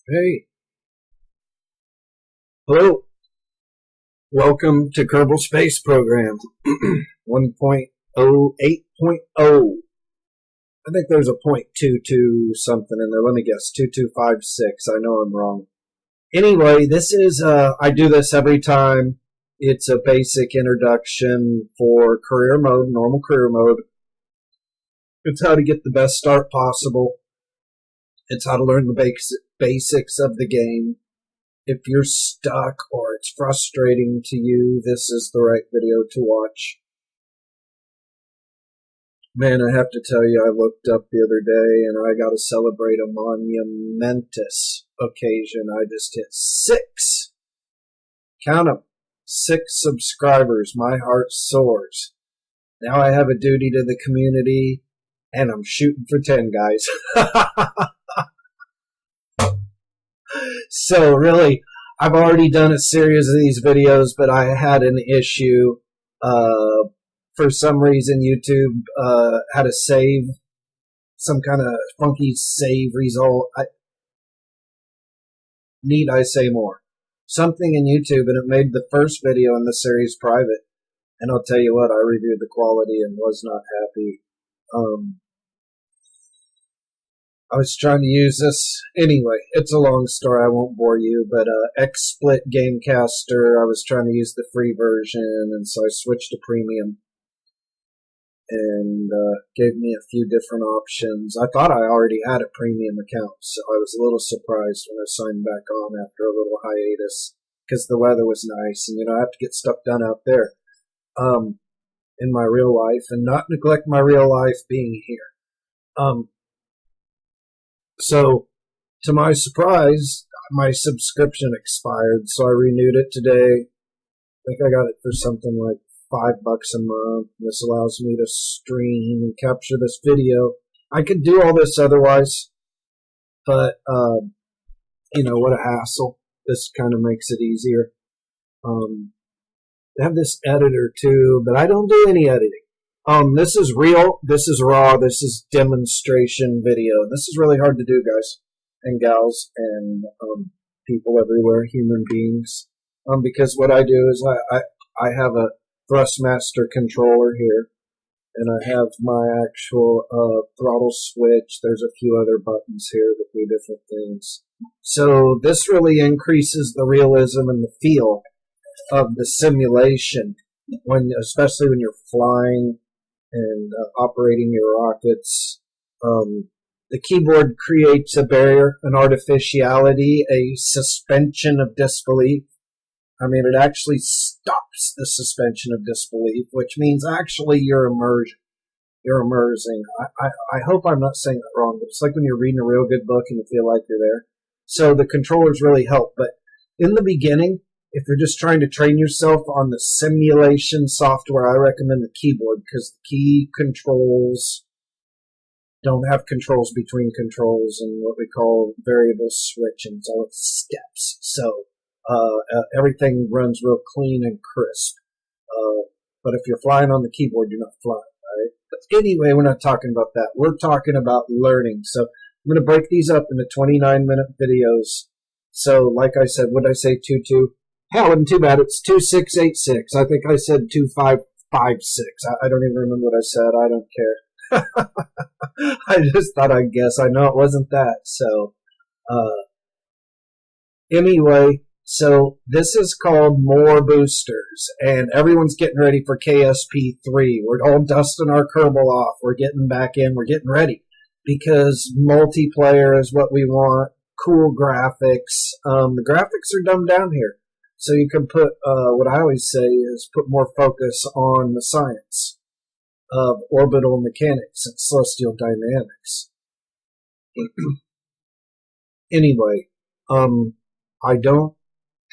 Hey, hello. Welcome to Kerbal Space Program 1.08.0. I think there's a 0.22 something in there. Let me guess, 2256. I know I'm wrong. Anyway, this is, I do this every time. It's a basic introduction for career mode, normal career mode. It's how to get the best start possible. It's how to learn the basics of the game. If you're stuck or it's frustrating to you, this is the right video to watch. Man, I have to tell you, I looked up the other day and I got to celebrate a monumentous occasion. I just hit 6. Count them. 6 subscribers. My heart soars. Now I have a duty to the community and I'm shooting for 10, guys. So really, I've already done a series of these videos, but I had an issue. For some reason, YouTube had a save, some kind of funky save result. Need I say more? Something in YouTube, and it made the first video in the series private. And I'll tell you what, I reviewed the quality and was not happy. I was trying to use this. Anyway, it's a long story. I won't bore you. But XSplit Gamecaster, I was trying to use the free version, and so I switched to premium. And gave me a few different options. I thought I already had a premium account, so I was a little surprised when I signed back on after a little hiatus, because the weather was nice, and I have to get stuff done out there in my real life, and not neglect my real life being here. So, to my surprise, my subscription expired, so I renewed it today. I think I got it for something like $5 a month. This allows me to stream and capture this video. I could do all this otherwise, but, what a hassle. This kind of makes it easier. I have this editor too, but I don't do any editing. This is real, this is raw, this is demonstration video. This is really hard to do, guys and gals and people everywhere, human beings. Because what I do is I have a Thrustmaster controller here, and I have my actual throttle switch. There's a few other buttons here that do different things. So this really increases the realism and the feel of the simulation, especially when you're flying and operating your rockets. The keyboard creates a barrier, an artificiality, a suspension of disbelief. I mean, it actually stops the suspension of disbelief, which means actually you're immersion. You're immersing. I hope I'm not saying that wrong, but it's like when you're reading a real good book and you feel like you're there. So the controllers really help. But in the beginning, if you're just trying to train yourself on the simulation software, I recommend the keyboard, because the key controls don't have controls between controls and what we call variable switching. It's all steps. So everything runs real clean and crisp. But if you're flying on the keyboard, you're not flying, right? But anyway, we're not talking about that. We're talking about learning. So I'm going to break these up into 29-minute videos. So like I said, what did I say, 2.2? Hell, wasn't too bad. It's 2.686. I think I said 2.556. I don't even remember what I said. I don't care. I just thought I'd guess. I know it wasn't that. So, anyway, so this is called Moar boosters, and everyone's getting ready for KSP3. We're all dusting our Kerbal off. We're getting back in. We're getting ready because multiplayer is what we want. Cool graphics. The graphics are dumbed down here. So you can put, what I always say is put more focus on the science of orbital mechanics and celestial dynamics. Anyway, I don't,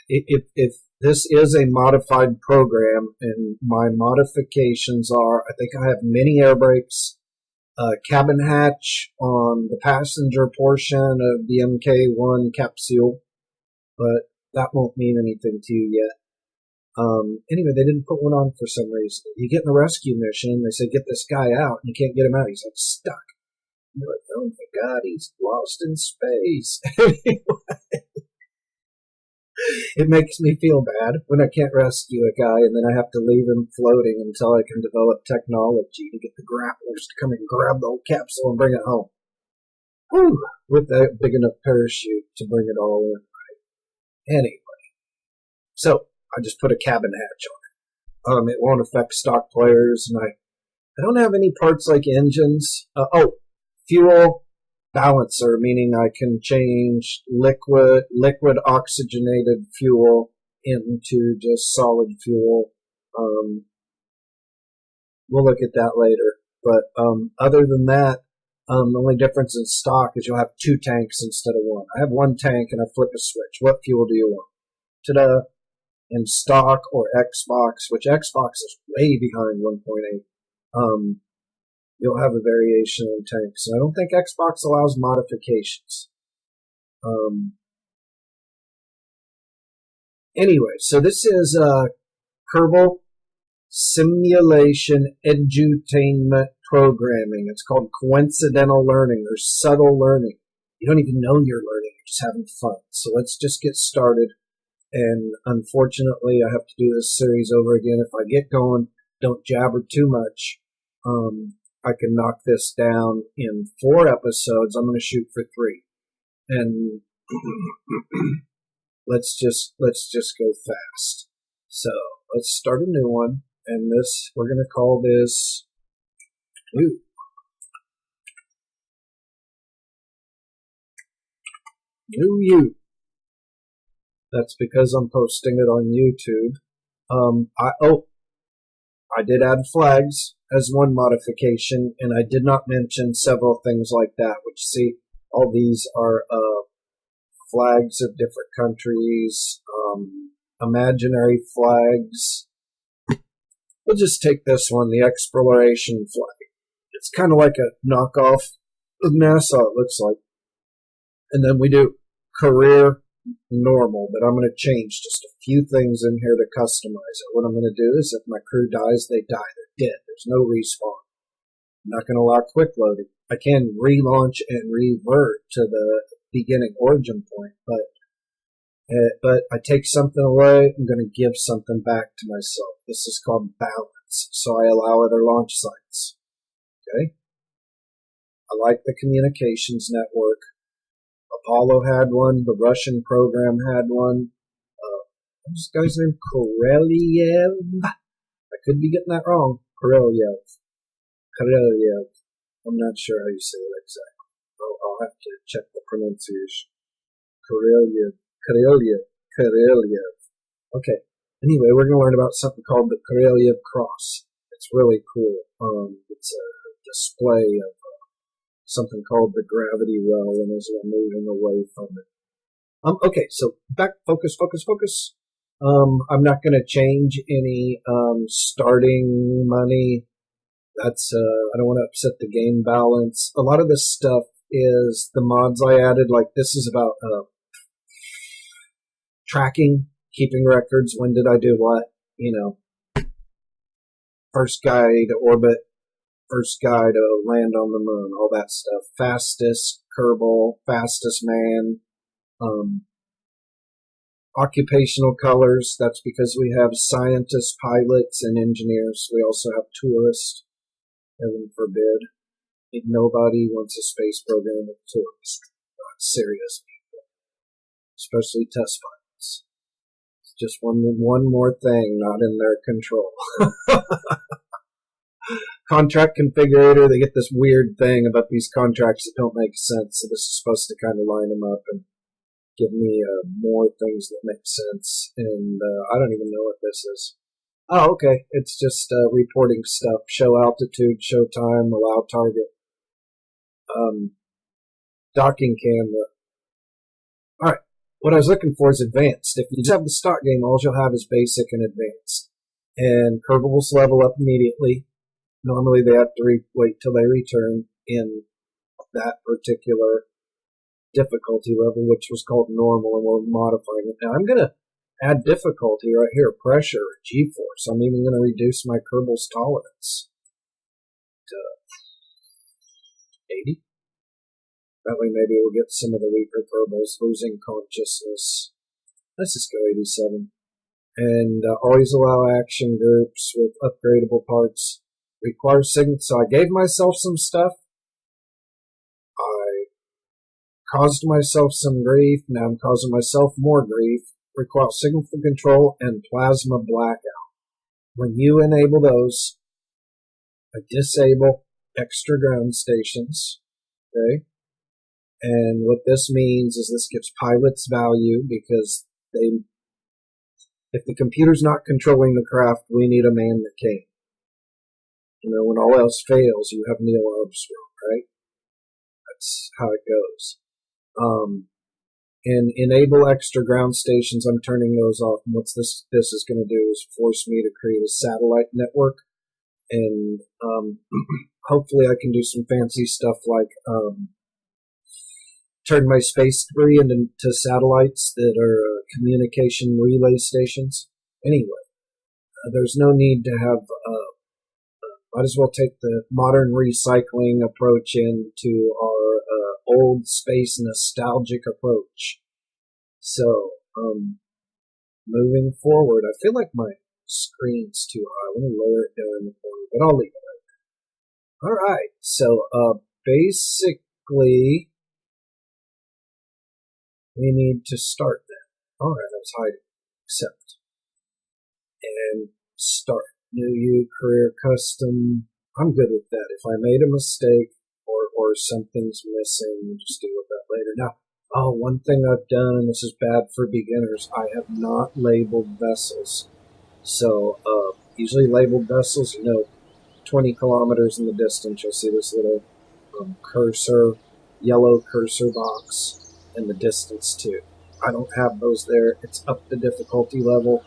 if this is a modified program, and my modifications are, I think I have mini air brakes, cabin hatch on the passenger portion of the MK1 capsule, but that won't mean anything to you yet. Anyway, they didn't put one on for some reason. You get in a rescue mission, they say, get this guy out, and you can't get him out. He's like stuck. You're like, oh my God, he's lost in space. Anyway, it makes me feel bad when I can't rescue a guy and then I have to leave him floating until I can develop technology to get the grapplers to come and grab the whole capsule and bring it home. Whew, with a big enough parachute to bring it all in. Anyway, so I just put a cabin hatch on it. It won't affect stock players, and I don't have any parts like engines. Fuel balancer, meaning I can change liquid oxygenated fuel into just solid fuel. We'll look at that later. But other than that, the only difference in stock is you'll have 2 tanks instead of 1. I have 1 tank and I flip a switch. What fuel do you want? Ta-da! In stock or Xbox, which Xbox is way behind 1.8, you'll have a variation in tanks. And I don't think Xbox allows modifications. Anyway, so this is Kerbal Simulation Edutainment Programming. It's called coincidental learning or subtle learning. You don't even know you're learning, you're just having fun. So let's just get started. And unfortunately, I have to do this series over again. If I get going, don't jabber too much. I can knock this down in 4 episodes. I'm going to shoot for 3. And let's just go fast. So let's start a new one. And this, we're going to call this New You. That's because I'm posting it on YouTube. I did add flags as one modification, and I did not mention several things like that, which, see, all these are flags of different countries, imaginary flags. We'll just take this one, the exploration flag. It's kind of like a knockoff of NASA, it looks like. And then we do career normal, but I'm going to change just a few things in here to customize it. What I'm going to do is if my crew dies, they die. They're dead. There's no respawn. I'm not going to allow quick loading. I can relaunch and revert to the beginning origin point, but I take something away, I'm going to give something back to myself. This is called balance, so I allow other launch sites. Okay? I like the communications network. Apollo had one. The Russian program had one. This guy's named Koreliev. I could be getting that wrong. Koreliev. I'm not sure how you say it exactly. I'll have to check the pronunciation. Koreliev. Okay. Anyway, we're going to learn about something called the Koreliev Cross. It's really cool. It's a display of something called the gravity well, and as we're moving away from it. Okay, so back, focus. I'm not going to change any starting money. That's I don't want to upset the game balance. A lot of this stuff is the mods I added. Like this is about tracking, keeping records. When did I do what? First guy to orbit. First guy to land on the moon, all that stuff. Fastest, Kerbal, fastest man. Occupational colors, that's because we have scientists, pilots, and engineers. We also have tourists. Heaven forbid. Nobody wants a space program with tourists. Not serious people. Especially test pilots. It's just one more thing not in their control. Contract configurator, they get this weird thing about these contracts that don't make sense, so this is supposed to kind of line them up and give me more things that make sense, and I don't even know what this is. Oh, okay, it's just reporting stuff. Show altitude, show time, allow target. Docking camera. Alright, what I was looking for is advanced. If you just have the stock game, all you'll have is basic and advanced. And Kerbals level up immediately. Normally they have to wait till they return in that particular difficulty level, which was called normal, and we're modifying it. Now I'm going to add difficulty right here, pressure, G-force. I'm even going to reduce my Kerbal's tolerance to 80. That way maybe we'll get some of the weaker Kerbals losing consciousness. Let's just go 87. And always allow action groups with upgradable parts. Require signal. So I gave myself some stuff. I caused myself some grief. Now I'm causing myself more grief. Require signal for control and plasma blackout. When you enable those, I disable extra ground stations. Okay? And what this means is this gives pilots value because if the computer's not controlling the craft, we need a man that can. When all else fails, you have Neil Armstrong, right? That's how it goes. And enable extra ground stations, I'm turning those off. And what this is going to do is force me to create a satellite network. And hopefully I can do some fancy stuff like turn my space debris into satellites that are communication relay stations. Anyway, there's no need to have, might as well take the modern recycling approach into our old space nostalgic approach. So, moving forward, I feel like my screen's too high. Let me lower it down in the corner, but I'll leave it right there. Alright, so basically we need to start that. Alright, I was hiding. Accept. And start. New career custom. I'm good with that. If I made a mistake or something's missing, we'll just deal with that later. Now, one thing I've done, and this is bad for beginners, I have not labeled vessels. So, usually labeled vessels, 20 kilometers in the distance, you'll see this little cursor, yellow cursor box, and the distance too. I don't have those there. It's up the difficulty level,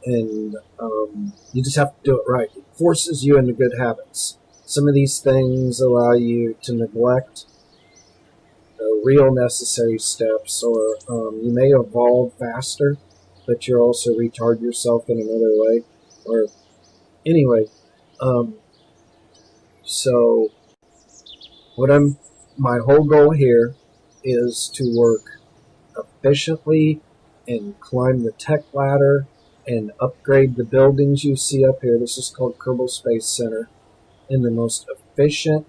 and you just have to do it right. It forces you into good habits. Some of these things allow you to neglect the real necessary steps, or you may evolve faster, but you'll also retard yourself in another way. Or anyway, so my whole goal here is to work efficiently and climb the tech ladder and upgrade the buildings you see up here. This is called Kerbal Space Center, in the most efficient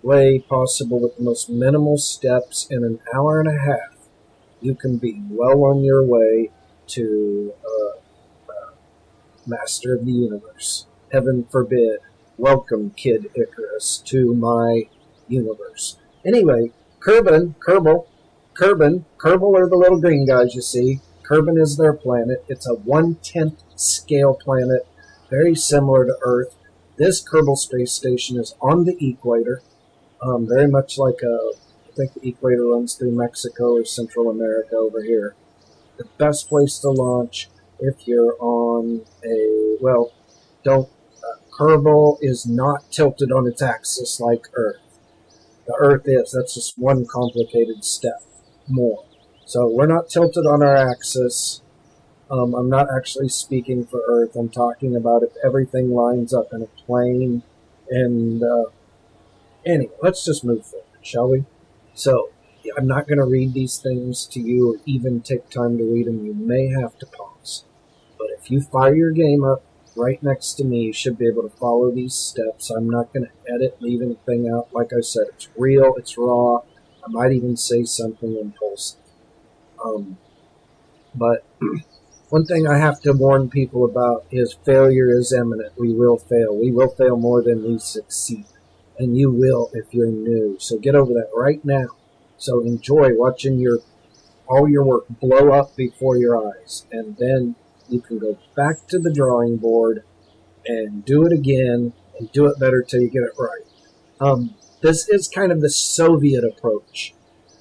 way possible with the most minimal steps. In an hour and a half, you can be well on your way to Master of the Universe. Heaven forbid. Welcome, Kid Icarus, to my universe. Anyway, Kerbal are the little green guys you see. Kerbal is their planet. It's a 1/10 scale planet, very similar to Earth. This Kerbal space station is on the equator, very much like I think the equator runs through Mexico or Central America over here. The best place to launch if you're on Kerbal is not tilted on its axis like Earth. The Earth is. That's just one complicated step more. So we're not tilted on our axis. I'm not actually speaking for Earth. I'm talking about if everything lines up in a plane. And anyway, let's just move forward, shall we? So, I'm not going to read these things to you or even take time to read them. You may have to pause. But if you fire your game up right next to me, you should be able to follow these steps. I'm not going to edit, leave anything out. Like I said, it's real, it's raw. I might even say something impulsive. But one thing I have to warn people about is failure is imminent. We will fail. We will fail more than we succeed. And you will if you're new. So get over that right now. So enjoy watching all your work blow up before your eyes. And then you can go back to the drawing board and do it again and do it better till you get it right. This is kind of the Soviet approach.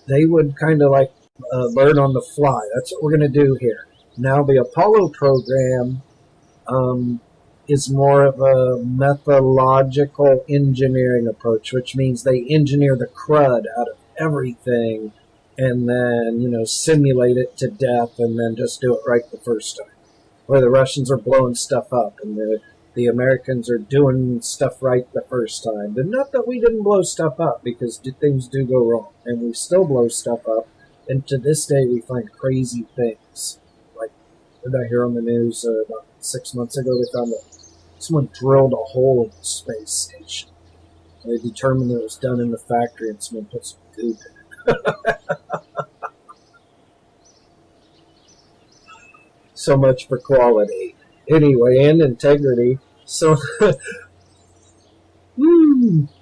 They would kind of like learn on the fly. That's what we're going to do here. Now the Apollo program is more of a methodological engineering approach, which means they engineer the crud out of everything and then, simulate it to death and then just do it right the first time. Where the Russians are blowing stuff up and the Americans are doing stuff right the first time. And not that we didn't blow stuff up, because things do go wrong. And we still blow stuff up. And to this day, we find crazy things. Like, what did I hear on the news about 6 months ago? They found that someone drilled a hole in the space station. They determined that it was done in the factory, and someone put some goop in it. So much for quality. Anyway, and integrity. So,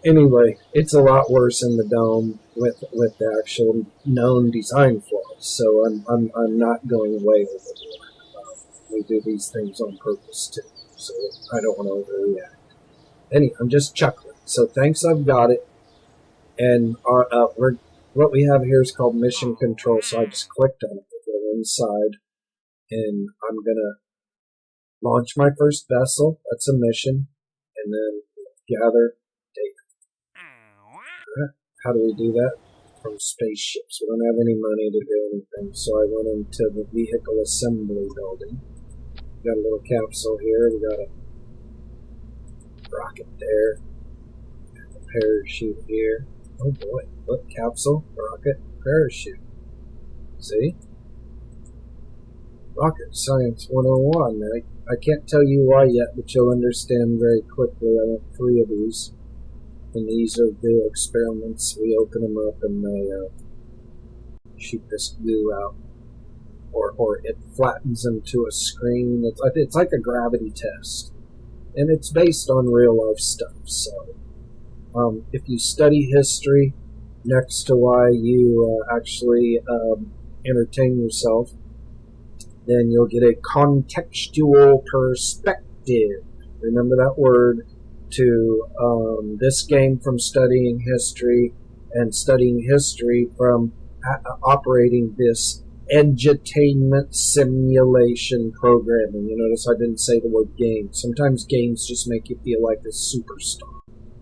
anyway, it's a lot worse in the dome with the actual known design flaws. So I'm not going way overboard. We do these things on purpose too. So I don't want to overreact. Anyway, I'm just chuckling. So thanks, I've got it. And what we have here is called mission control. So I just clicked on it. We go inside, and I'm gonna launch my first vessel. That's a mission. And then gather data. How do we do that? From spaceships. We don't have any money to do anything. So I went into the vehicle assembly building. We got a little capsule here. We got a rocket there. A parachute here. Oh boy. Look, capsule, rocket, parachute. See? Rocket Science 101. I can't tell you why yet, but you'll understand very quickly. I went 3 of these. And these are the experiments. We open them up and they shoot this goo out. Or it flattens into a screen. It's like a gravity test. And it's based on real life stuff. So if you study history next to why you actually entertain yourself, then you'll get a contextual perspective. Remember that word. To this game from studying history, and studying history from operating this Edutainment Simulation Programming. You notice I didn't say the word game. Sometimes games just make you feel like a superstar.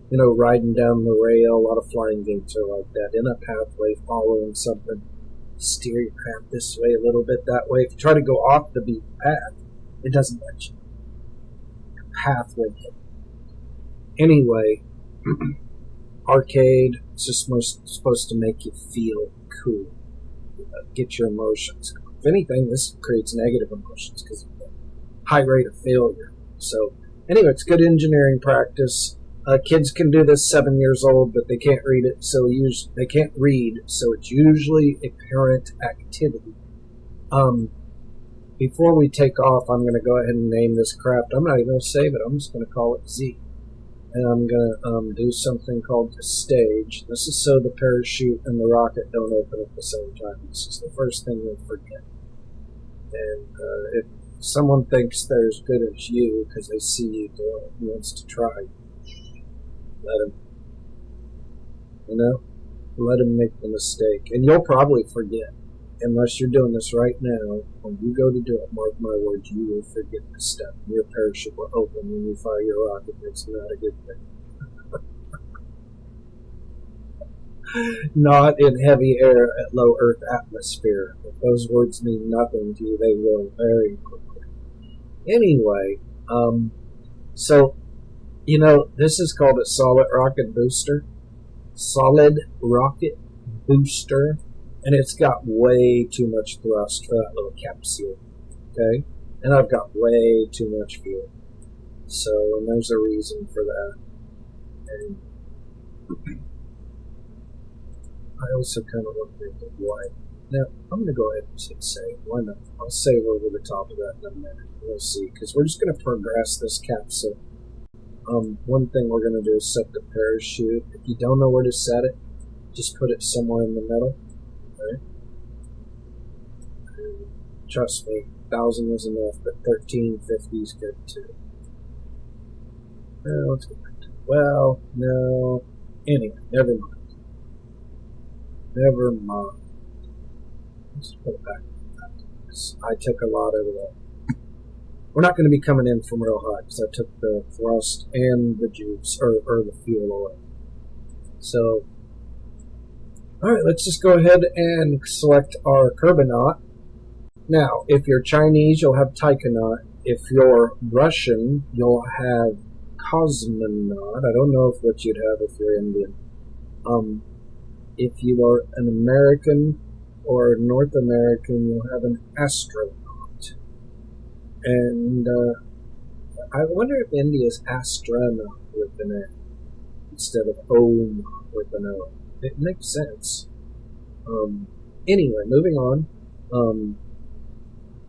You know, riding down the rail. A lot of flying games are like that. In a pathway, following something. Steer your craft this way, a little bit that way. If you try to go off the beaten path, it doesn't let you. Pathway hit. Anyway, arcade, it's just supposed to make you feel cool, get your emotions. If anything, this creates negative emotions because of the high rate of failure. So, anyway, it's good engineering practice. Kids can do this 7 years old, but they can't read it, so they can't read, so it's usually a parent activity. Before we take off, I'm going to go ahead and name this craft. I'm not even going to save it. I'm just going to call it Z. And I'm going to do something called the stage. This is so the parachute and the rocket don't open at the same time. This is the first thing they forget. And if someone thinks they're as good as you because they see you do it and wants to try, let them. You know? Let them make the mistake. And you'll probably forget. Unless you're doing this right now, when you go to do it, mark my words, you will forget the step. Your parachute will open when you fire your rocket. It's not a good thing. Not in heavy air at low Earth atmosphere. If those words mean nothing to you, they will very quickly. Anyway, so, you know, this is called a solid rocket booster. Solid rocket booster. And it's got way too much thrust for that little capsule, okay? And I've got way too much fuel. So, and there's a reason for that. And I also kind of want to make it white. Now, I'm going to go ahead and hit save. Why not? I'll save over the top of that in a minute. We'll see, because we're just going to progress this capsule. One thing we're going to do is set the parachute. If you don't know where to set it, just put it somewhere in the middle. Okay. Trust me, 1,000 is enough, but 1350 is good too. Now let's go back to, well, no. Anyway, never mind. Never mind. Let's put it back. I took a lot out of that. We're not going to be coming in from real high because I took the thrust and the juice, or the fuel away. So, alright, let's just go ahead and select our Kerbal. Now, if you're Chinese, you'll have Taikonaut. If you're Russian, you'll have cosmonaut. I don't know what you'd have if you're Indian. If you are an American or North American, you'll have an astronaut. And I wonder if India's astronaut with an A instead of Om with an O. It makes sense. Anyway, moving on.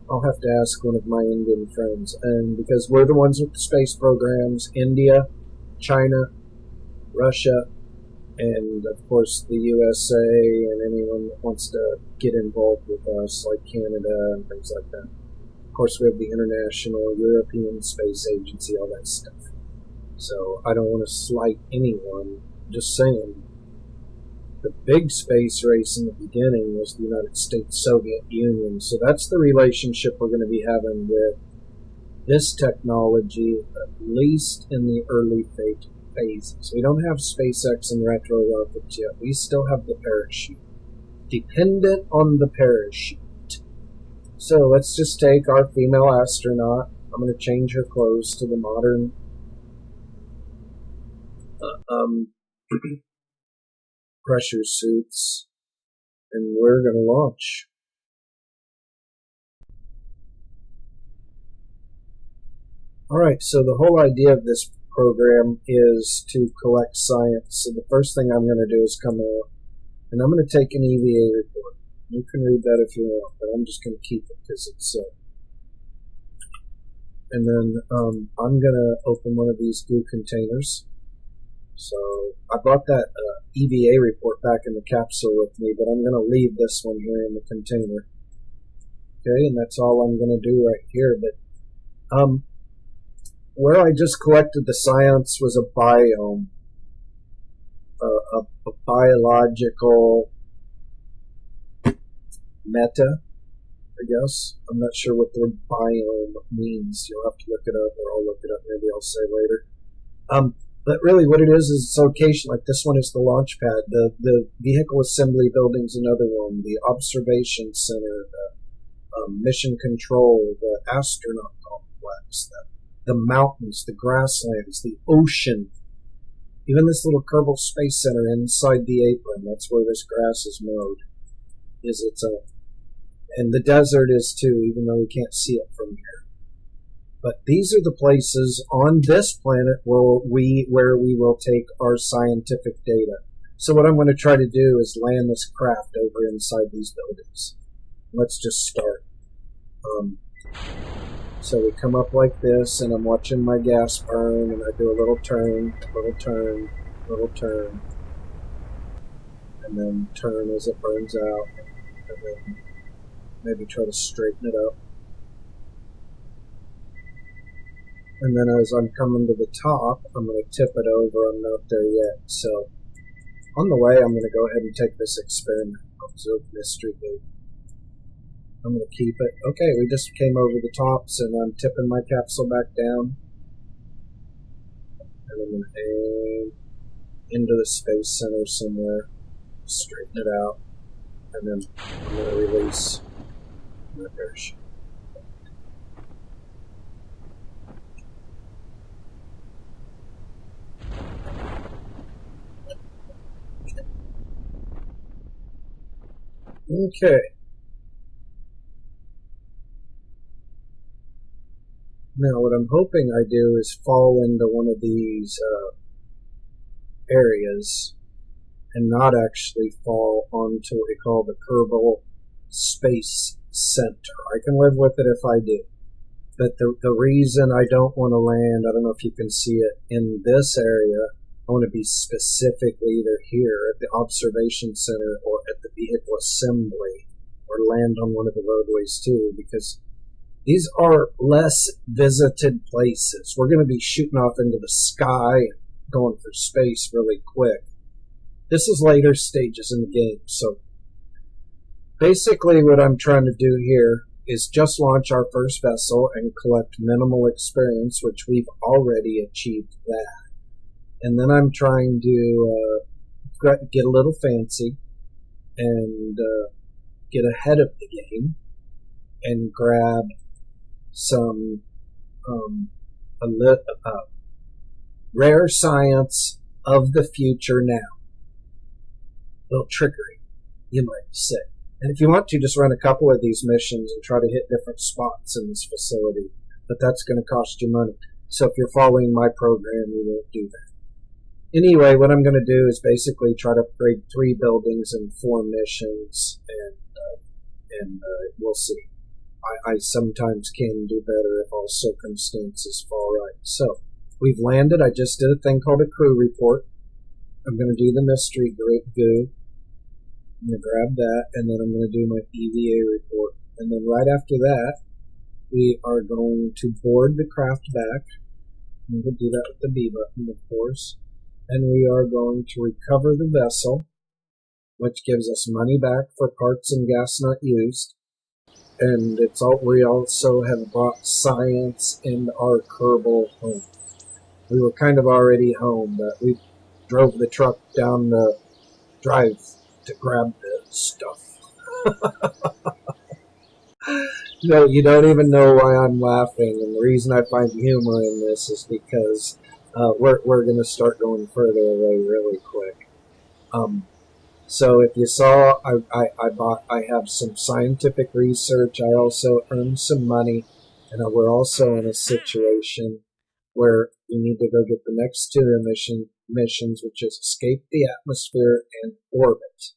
I'll have to ask one of my Indian friends, and because we're the ones with the space programs, India, China, Russia, and of course the USA, and anyone that wants to get involved with us, like Canada and things like that. Of course, we have the International European Space Agency, all that stuff. So I don't want to slight anyone. Just saying, the big space race in the beginning was the United States-Soviet Union. So that's the relationship we're going to be having with this technology, at least in the early phases. We don't have SpaceX and retro rockets yet. We still have the parachute. Dependent on the parachute. So let's just take our female astronaut. I'm going to change her clothes to the modern pressure suits, and we're going to launch. Alright, so the whole idea of this program is to collect science. So the first thing I'm going to do is come out, and I'm going to take an EVA report. You can read that if you want, but I'm just going to keep it because it's and then I'm going to open one of these goo containers. So I brought that EVA report back in the capsule with me, but I'm going to leave this one here in the container. Okay, and that's all I'm going to do right here. But where I just collected the science was a biome, a biological meta, I guess. I'm not sure what the word biome means. You'll have to look it up, or I'll look it up. Maybe I'll say later. But really what it is its location. Like this one is the launch pad. The vehicle assembly building's another one. The observation center, the mission control, the astronaut complex, the mountains, the grasslands, the ocean. Even this little Kerbal Space Center inside the apron, that's where this grass is mowed, is its own. And the desert is too, even though we can't see it from here. But these are the places on this planet where we will take our scientific data. So what I'm going to try to do is land this craft over inside these buildings. Let's just start. So we come up like this, and I'm watching my gas burn, and I do a little turn, little turn, little turn, and then turn as it burns out, and then maybe try to straighten it up. And then as I'm coming to the top, I'm going to tip it over. I'm not there yet. So on the way, I'm going to go ahead and take this experiment. Observe mystery loop. I'm going to keep it. Okay, we just came over the tops, and I'm tipping my capsule back down. And I'm going to aim into the space center somewhere, straighten it out, and then I'm going to release my parachute. Okay. Now, what I'm hoping I do is fall into one of these areas and not actually fall onto what we call the Kerbal Space Center. I can live with it if I do. But the reason I don't want to land, I don't know if you can see it, in this area, I want to be specifically either here at the observation center or at the vehicle assembly, or land on one of the roadways too, because these are less visited places. We're going to be shooting off into the sky, going for space really quick. This is later stages in the game, so basically what I'm trying to do here is just launch our first vessel and collect minimal experience, which we've already achieved that. And then I'm trying to get a little fancy and get ahead of the game and grab some rare science of the future now. Little trickery, you might say. And if you want to, just run a couple of these missions and try to hit different spots in this facility. But that's going to cost you money. So if you're following my program, you won't do that. Anyway, what I'm going to do is basically try to upgrade 3 buildings and 4 missions, and we'll see. I sometimes can do better if all circumstances fall right. So, we've landed. I just did a thing called a crew report. I'm going to do the mystery goo. I'm going to grab that, and then I'm going to do my EVA report. And then right after that, we are going to board the craft back. I'm going to do that with the B button, of course. And we are going to recover the vessel, which gives us money back for parts and gas not used. And we also have brought science in our Kerbal home. We were kind of already home, but we drove the truck down the drive to grab the stuff. No, you don't even know why I'm laughing, and the reason I find humor in this is because we're going to start going further away really quick. So if you saw, I have some scientific research. I also earned some money, and we're also in a situation where we need to go get the next 2 missions, which is escape the atmosphere and orbit.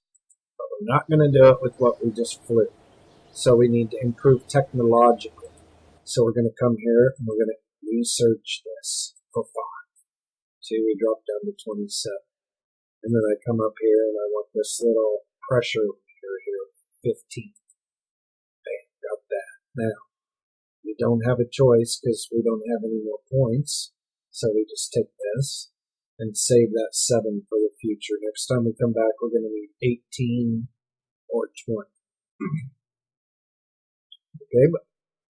But we're not going to do it with what we just flew. So we need to improve technologically. So we're going to come here and we're going to research this for 5. See, we drop down to 27. And then I come up here and I want this little pressure meter here, 15. Bam, got that. Now, we don't have a choice because we don't have any more points. So we just take this and save that 7 for the future. Next time we come back, we're going to need 18 or 20. Okay, but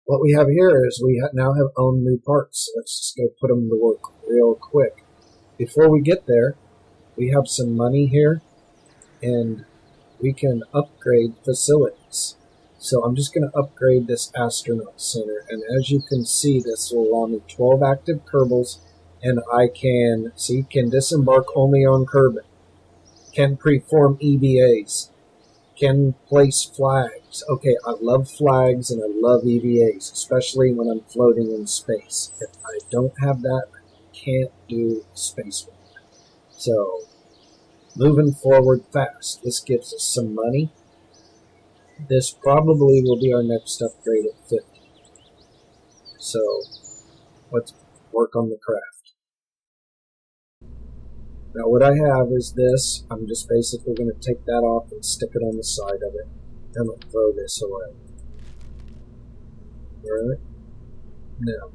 what we have here is we now have owned new parts. So let's just go put them to work real quick. Before we get there, we have some money here, and we can upgrade facilities. So I'm just going to upgrade this astronaut center, and as you can see, this will allow me 12 active Kerbals, and I can disembark only on Kerbal, can preform EVAs, can place flags. Okay, I love flags and I love EVAs, especially when I'm floating in space. If I don't have that, I can't do spacewalk. So, moving forward fast. This gives us some money. This probably will be our next upgrade at 50. So, let's work on the craft. Now what I have is this. I'm just basically going to take that off and stick it on the side of it. I'm going to throw this away. Alright? Now,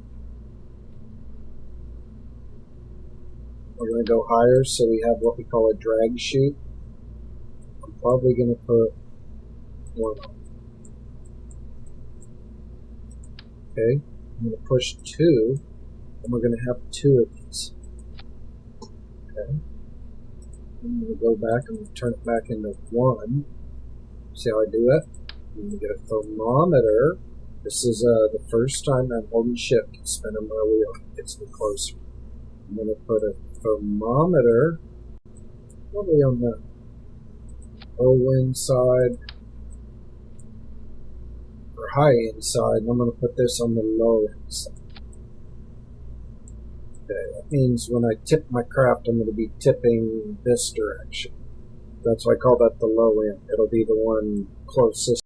we're going to go higher, so we have what we call a drag chute. I'm probably going to put 1 on. Okay, I'm going to push 2, and we're going to have 2 of these. Okay. I'm going to go back and turn it back into 1. See how I do it? I'm going to get a thermometer. This is the first time I'm holding shift and spinning my wheel. It gets me closer. I'm going to put a thermometer probably on the low end side or high end side, and I'm going to put this on the low end side. Okay, that means when I tip my craft, I'm going to be tipping this direction. That's why I call that the low end. It'll be the one closest